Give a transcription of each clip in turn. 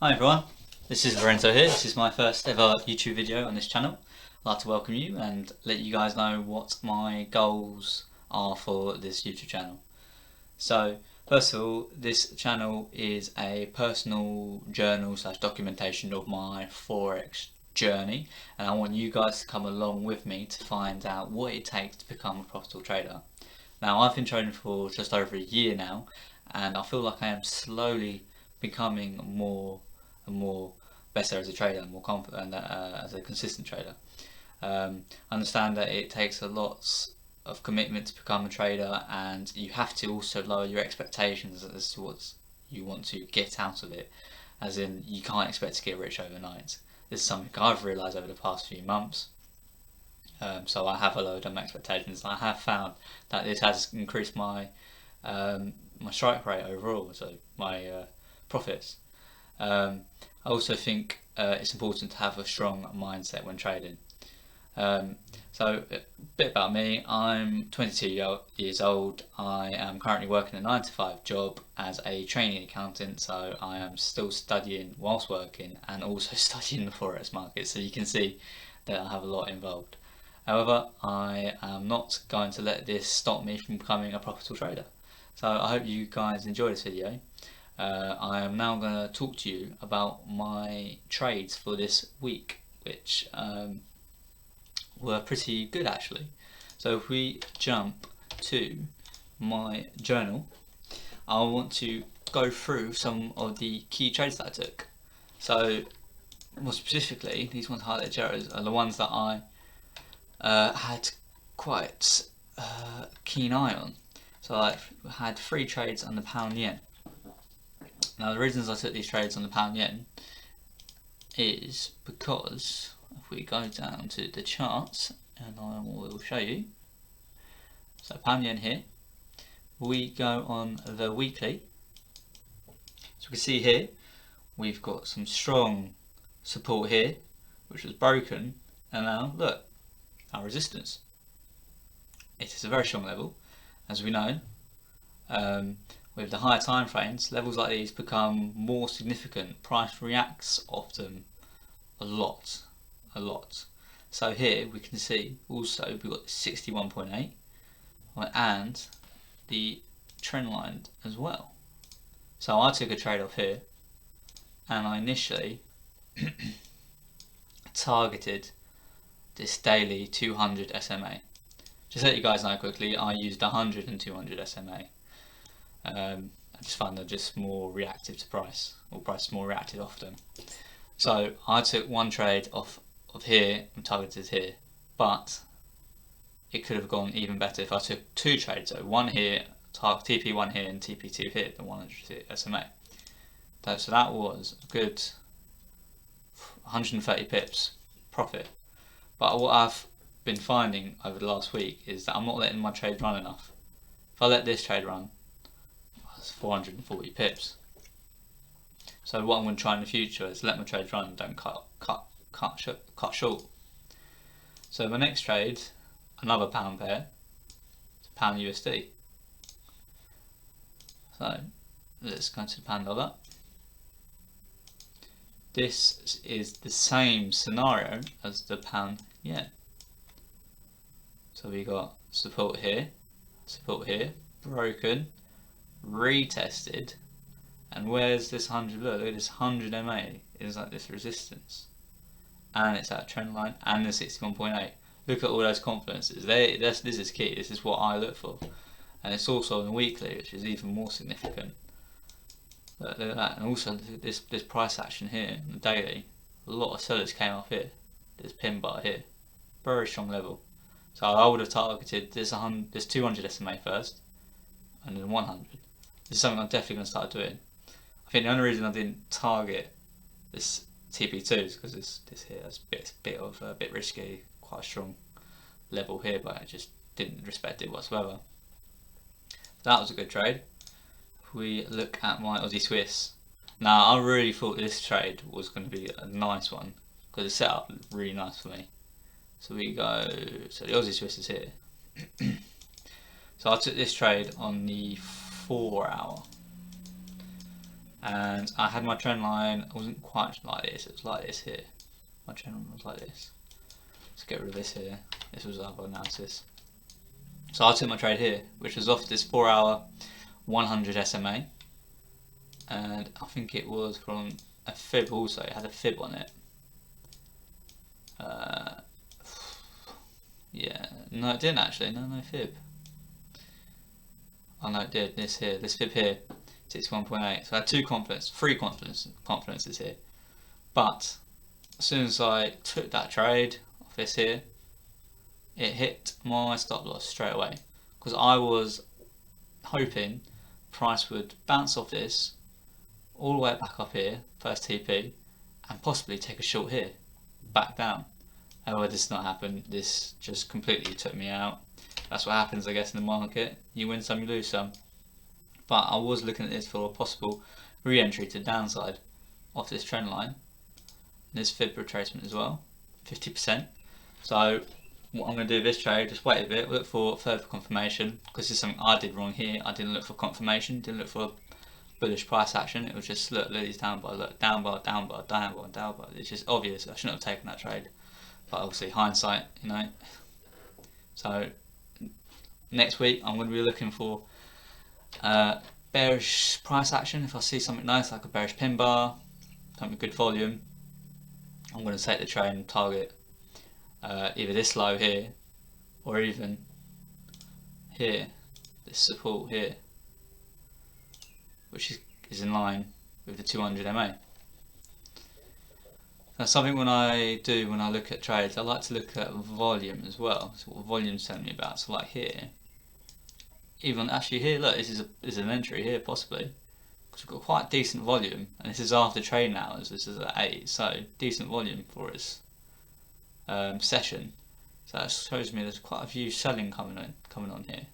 Hi everyone, this is Lorenzo here. This is my first ever YouTube video on this channel. I'd like to welcome you and let you guys know what my goals are for this YouTube channel. So first of all, this channel is a personal journal / documentation of my Forex journey, and I want you guys to come along with me to find out what it takes to become a profitable trader. Now, I've been trading for just over a year now, and I feel like I am slowly becoming more and more better as a trader, more confident as a consistent trader. I understand that it takes a lot of commitment to become a trader, and you have to also lower your expectations as to what you want to get out of it. As in, you can't expect to get rich overnight. This is something I've realised over the past few months. So I have lowered my expectations. I have found that this has increased my my strike rate overall, so my profits. I also think it's important to have a strong mindset when trading. So a bit about me. I'm 22 years old. I am currently working a 9-to-5 job as a trainee accountant, so I am still studying whilst working and also studying the Forex market, so you can see that I have a lot involved. However, I am not going to let this stop me from becoming a profitable trader. So I hope you guys enjoy this video. I am now going to talk to you about my trades for this week, which were pretty good actually. So if we jump to my journal, I want to go through some of the key trades that I took. So more specifically, these ones highlighted arrows are the ones that I had quite keen eye on. So I had 3 trades on the pound yen. Now the reasons I took these trades on the pound yen is because if we go down to the charts, and I will show you. So pound yen here, we go on the weekly. So we can see here we've got some strong support here, which was broken, and now look, our resistance. It is a very strong level, as we know. With the higher time frames, levels like these become more significant. Price reacts often a lot. So here we can see also we've got 61.8 and the trend line as well. So I took a trade off here, and I initially targeted this daily 200 SMA. Just to let you guys know quickly, I used 100 and 200 SMA. I just find they're just more reactive to price, or price is more reactive often. So I took one trade off of here and targeted here, but it could have gone even better if I took 2 trades. So one here, TP1 here and TP2 here, the 100 SMA. So that was a good 130 pips profit. But what I've been finding over the last week is that I'm not letting my trade run enough. If I let this trade run, that's 440 pips. So what I'm going to try in the future is let my trades run and don't cut short. So my next trade, another pound pair, it's pound USD. So let's go to the pound dollar. This is the same scenario as the pound yen. So we got support here, broken, retested, and where's this 100? Look at this 100 MA is like this resistance, and it's at trend line, and the 61.8. Look at all those confidences. This is key. This is what I look for, and it's also on the weekly, which is even more significant. Look at that, and also this price action here, the daily. A lot of sellers came off here. This pin bar here, very strong level. So I would have targeted this 200 SMA first, and then 100. This is something I'm definitely going to start doing. I think the only reason I didn't target this TP2 is because this here is a bit risky, quite a strong level here, but I just didn't respect it whatsoever. That was a good trade. If we look at my Aussie Swiss, now I really thought this trade was going to be a nice one because the setup looked really nice for me. So we go, so the Aussie Swiss is here. So I took this trade on the 4 hour. and I had my trend line. It wasn't quite like this. It was like this here. My trend line was like this. Let's get rid of this here. This was our analysis. So I took my trade here, which was off this 4-hour 100 SMA, and I think it was from a fib also. It had a fib on it. Yeah, no, it didn't actually. No fib. Oh no, it did. This fib here, 61.8. So I had three confidences here. But as soon as I took that trade off this here, it hit my stop loss straight away, because I was hoping price would bounce off this all the way back up here, first TP, and possibly take a short here, back down. However, this did not happen. This just completely took me out. That's what happens, I guess, in the market. You win some, you lose some. But I was looking at this for a possible re-entry to downside off this trend line. This fib retracement as well, 50%. So what I'm going to do with this trade, just wait a bit, look for further confirmation, because this is something I did wrong here. I didn't look for confirmation, didn't look for bullish price action. It was just look these down bar, look down bar, down bar, down bar, down bar. It's just obvious. I shouldn't have taken that trade, but obviously hindsight, you know. So next week I'm going to be looking for bearish price action. If I see something nice like a bearish pin bar, something with good volume, I'm going to take the trade and target either this low here or even here, this support here, which is in line with the 200 MA. Now something when I look at trades, I like to look at volume as well. So what volume's telling me about. So like here, even actually here, look, this is an entry here possibly, because we've got quite decent volume, and this is after trading hours. This is at 8, so decent volume for its session. So that shows me there's quite a few selling coming on here.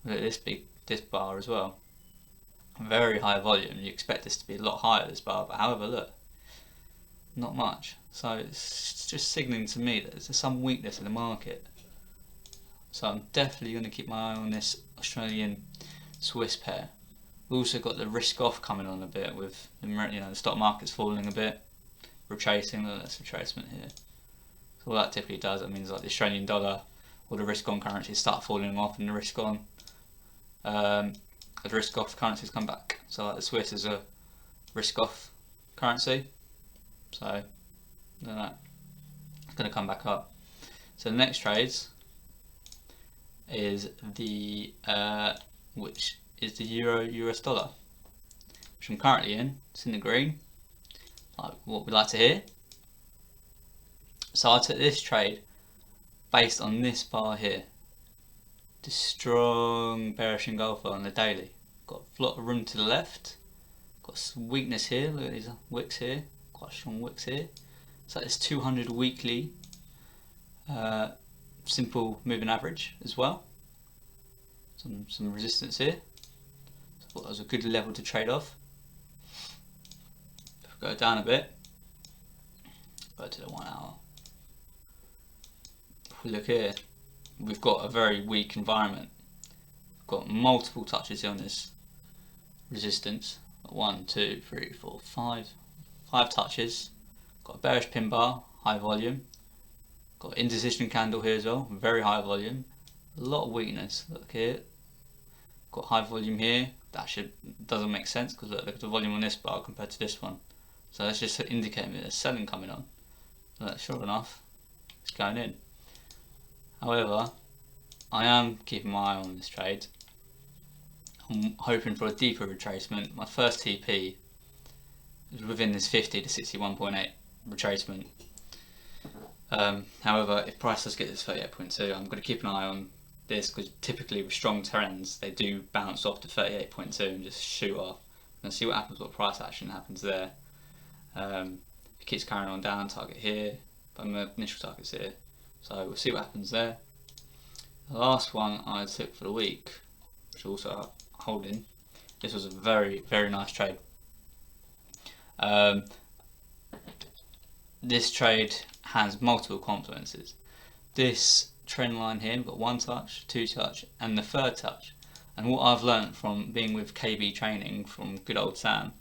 Look at this bar as well. Very high volume. You expect this to be a lot higher, this bar, but however, look, not much. So it's just signaling to me that there's some weakness in the market. So I'm definitely going to keep my eye on this Australian Swiss pair. We've also got the risk off coming on a bit with the stock market's falling a bit, retracing. Look, that's retracement here. So what that typically does, it means like the Australian dollar or the risk on currencies start falling off, and the risk off currencies come back. So like the Swiss is a risk off currency, so it's going to come back up. So the next trades is the which is the US dollar, which I'm currently in. It's in the green, like what we like to hear. So I took this trade based on this bar here, this strong bearish engulfer on the daily. Got a lot of room to the left, got some weakness here. Look at these wicks here, quite strong wicks here. So this 200 weekly simple moving average as well. Some resistance here. So I thought that was a good level to trade off. If we go down a bit, go to the 1 hour. If we look here, we've got a very weak environment. We've got multiple touches here on this resistance. 1, 2, 3, 4, 5. 5 touches. Got a bearish pin bar, high volume. Got indecision candle here as well, very high volume. A lot of weakness. Look here. Got high volume here. That doesn't make sense, because look at the volume on this bar compared to this one. So that's just indicating that there's selling coming on. Look, sure enough, it's going in. However, I am keeping my eye on this trade. I'm hoping for a deeper retracement. My first TP is within this 50 to 61.8 retracement. However, if price does get this 38.2, I'm going to keep an eye on this, because typically with strong trends they do bounce off to 38.2 and just shoot off. And see what happens, what price action happens there. If it keeps carrying on down, target here, but my initial target's here. So we'll see what happens there. The last one I took for the week, which also holding, this was a very, very nice trade. This trade has multiple confluences. This trend line here, we've got 1 touch, 2 touch, and the 3rd touch. And what I've learnt from being with KB Training from good old Sam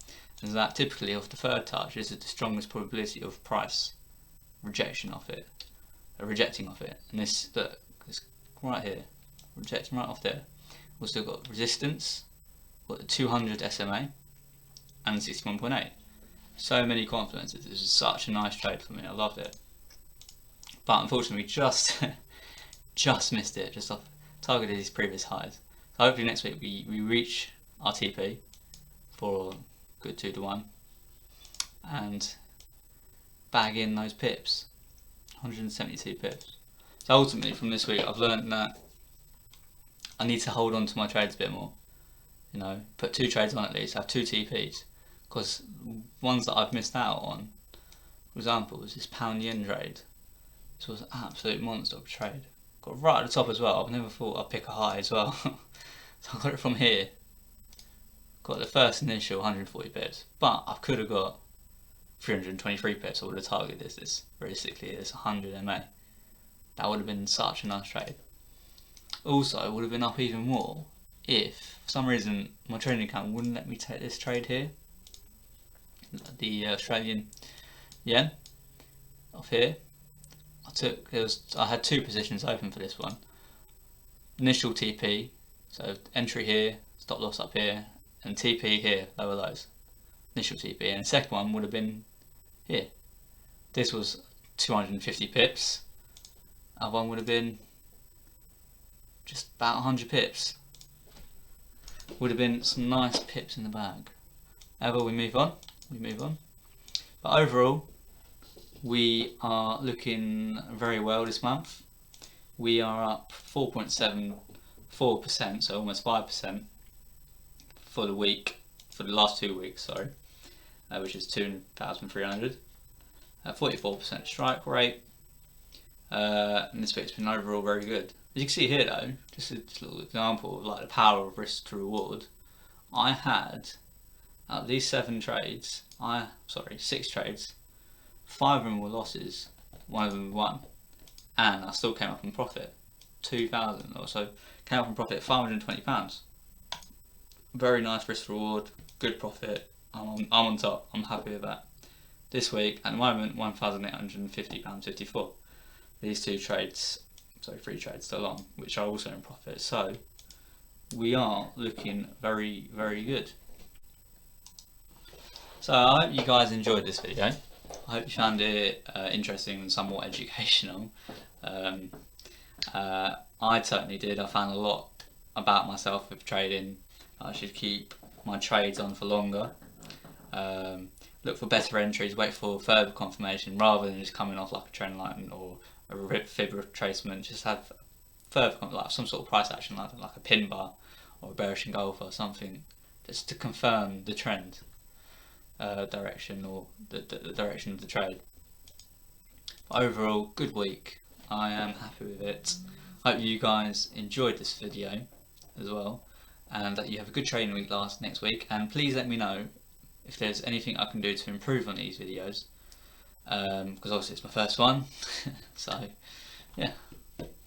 is that typically off the third touch is the strongest probability of price rejecting of it. And this right here, rejecting right off there. We've still got resistance, got the 200 SMA and 61.8. So many confidences. This is such a nice trade for me. I loved it. But unfortunately, just missed it. Just off targeted his previous highs. So hopefully next week we reach our TP for a good 2 to 1 and bag in those pips, 172 pips. So ultimately from this week I've learned that I need to hold on to my trades a bit more. You know, put 2 trades on at least, have 2 TPs, because ones that I've missed out on, for example, was this pound yen trade. This was an absolute monster of a trade. Got right at the top as well. I've never thought I'd pick a high as well. So I got it from here. Got the first initial 140 pips, but I could have got 323 pips. I would have targeted this realistically this 100 MA. That would have been such a nice trade. Also, it would have been up even more if for some reason my trading account wouldn't let me take this trade here, the Australian yen off here. I had 2 positions open for this one. Initial TP, so entry here, stop loss up here, and TP here, lower lows. Initial TP, and the second one would have been here. This was 250 pips. Other one would have been just about 100 pips. Would have been some nice pips in the bag. However, we move on. But overall, we are looking very well this month. We are up 4.74%, so almost 5% for the week, for the last 2 weeks, sorry, which is 2,300. 44% strike rate, and this week's been overall very good. As you can see here though, just a little example of like the power of risk to reward. I had, out of these 6 trades, 5 of them were losses, 1 of them won, and I still came up in profit, 2,000 or so, came up in profit £520. Very nice risk reward, good profit, I'm on top, I'm happy with that. This week, at the moment, £1,850.54. These 3 trades still on, which are also in profit, so we are looking very, very good. So I hope you guys enjoyed this video. I hope you found it interesting and somewhat educational. I certainly did. I found a lot about myself with trading. I should keep my trades on for longer. Look for better entries, wait for further confirmation rather than just coming off like a trend line or a fib retracement. Just have further, like some sort of price action, like a pin bar or a bearish engulfer or something, just to confirm the trend direction or the direction of the trade. But overall, good week. I am happy with it. Hope you guys enjoyed this video as well, and that you have a good trading week next week. And please let me know if there's anything I can do to improve on these videos, because obviously it's my first one. So yeah,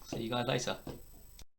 see you guys later.